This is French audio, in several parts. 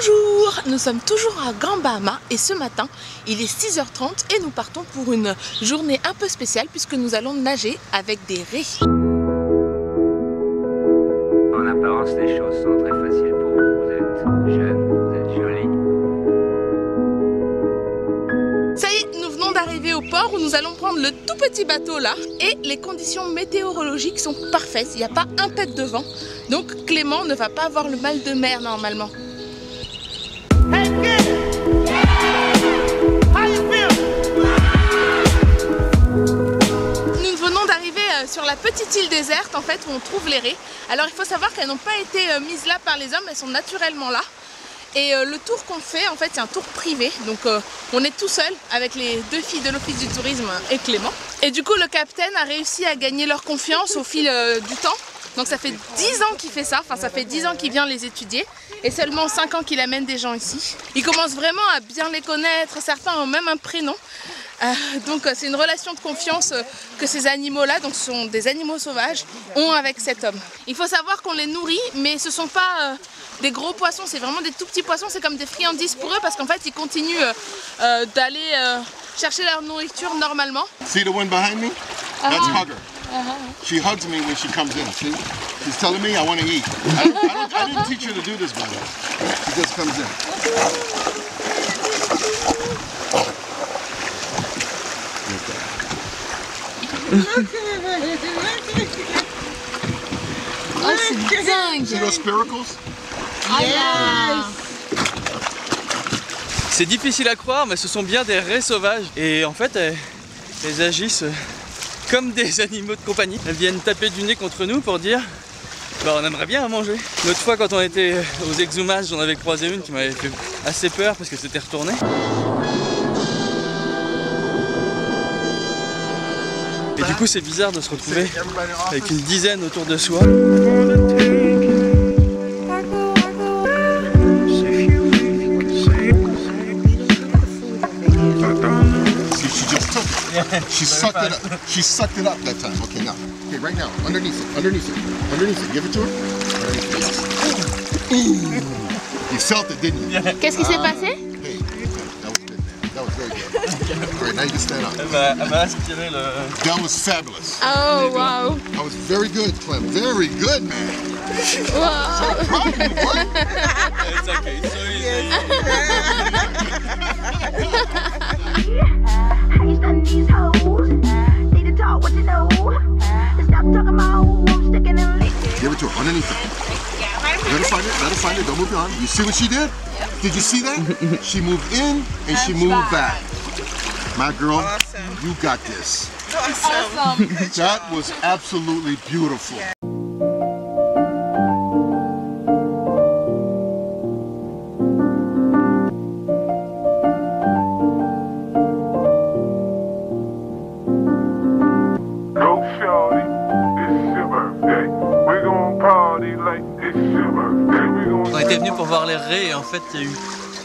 Bonjour, nous sommes toujours à Grand Bahama et ce matin il est 6h30 et nous partons pour une journée un peu spéciale puisque nous allons nager avec des raies. En apparence, les choses sont très faciles pour vous. Vous êtes jeune, vous êtes jolie. Ça y est, nous venons d'arriver au port où nous allons prendre le tout petit bateau là et les conditions météorologiques sont parfaites, il n'y a pas un pet de vent. Donc Clément ne va pas avoir le mal de mer normalement. Sur la petite île déserte en fait où on trouve les raies. Alors il faut savoir qu'elles n'ont pas été mises là par les hommes, elles sont naturellement là. Et le tour qu'on fait en fait c'est un tour privé, donc on est tout seul avec les deux filles de l'office du tourisme et Clément. Et du coup le capitaine a réussi à gagner leur confiance au fil du temps. Donc ça fait 10 ans qu'il fait ça, enfin ça fait 10 ans qu'il vient les étudier et seulement 5 ans qu'il amène des gens ici. Il commence vraiment à bien les connaître, certains ont même un prénom. Donc c'est une relation de confiance que ces animaux-là, donc ce sont des animaux sauvages, ont avec cet homme. Il faut savoir qu'on les nourrit, mais ce ne sont pas des gros poissons, c'est vraiment des tout petits poissons, c'est comme des friandises pour eux parce qu'en fait ils continuent d'aller chercher leur nourriture normalement. See the one behind me? That's Hugger. She hugs me when she comes in, see? She's telling me I want to eat. I didn't teach her to do this, by the way. She just comes in. Oh, c'est dingue! See those spiracles? Yes! C'est difficile à croire, mais ce sont bien des raies sauvages. Et en fait, elles agissent comme des animaux de compagnie. Elles viennent taper du nez contre nous pour dire bah, on aimerait bien à manger. L'autre fois, quand on était aux exhumages, j'en avais croisé une qui m'avait fait assez peur parce que c'était retourné. Et du coup, c'est bizarre de se retrouver avec une dizaine autour de soi. She sucked it up. She sucked it up that time. Okay, now. Okay, right now. Underneath it. Underneath it. Underneath it. Give it to her. Underneath it. Yes. Ooh. You felt it, didn't you? Qu'est-ce qui s'est passé? Hey, that was good, man. That was very good. All right, now you can stand up. Elle m'a aspiré le... That was fabulous. Oh, wow. That was very good, Clem. Very good, man. Wow. So proud of you, boy. It's okay, it's so easy. These hoes need to talk what you know. Stop talking about who's sticking in the Give it to her underneath it. Let her find it. Let her find it. Don't move your arm. You see what she did? Did you see that? She moved in and she moved back. My girl, you got this. Awesome. That was absolutely beautiful. On était venus pour voir les raies et en fait il y a eu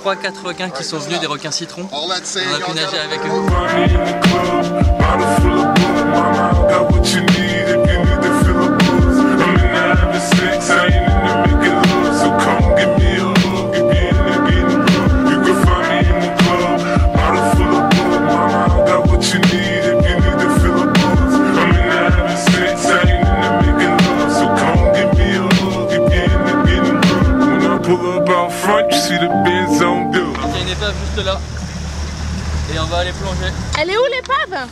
3-4 requins qui sont venus, des requins citrons. On a pu nager avec eux. Il y a une épave juste là et on va aller plonger. Elle est où l'épave?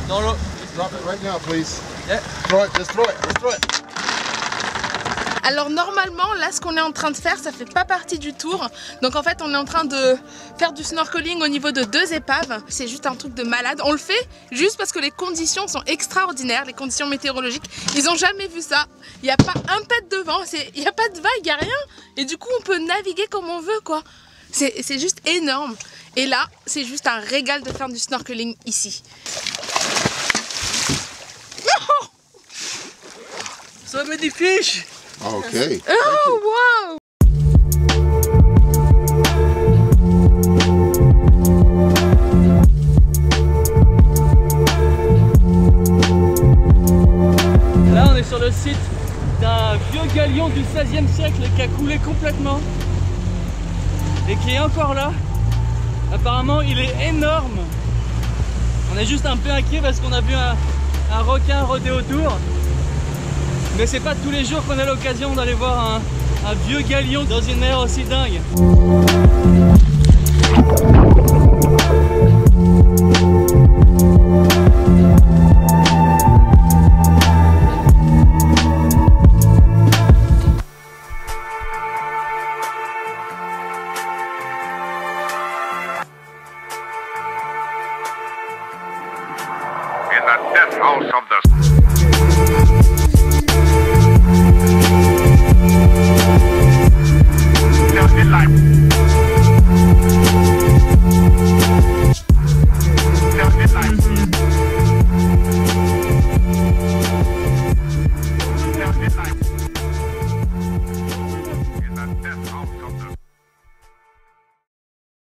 Dans l'eau. Drop it right now, please. Yeah. Throw it. Just throw it. Just throw it. Alors normalement là ce qu'on est en train de faire ça fait pas partie du tour. Donc en fait on est en train de faire du snorkeling au niveau de 2 épaves. C'est juste un truc de malade. On le fait juste parce que les conditions sont extraordinaires, les conditions météorologiques. Ils ont jamais vu ça. Il n'y a pas un pet de vent, il n'y a pas de vague, il n'y a rien. Et du coup on peut naviguer comme on veut quoi. C'est juste énorme. Et là c'est juste un régal de faire du snorkeling ici. Oh, So many fish! Okay. oh wow! Là on est sur le site d'un vieux galion du XVIe siècle qui a coulé complètement. et qui est encore là. Apparemment il est énorme. On est juste un peu inquiet parce qu'on a vu un requin rôder autour. Mais c'est pas tous les jours qu'on a l'occasion d'aller voir un vieux galion dans une mer aussi dingue. In the death house of the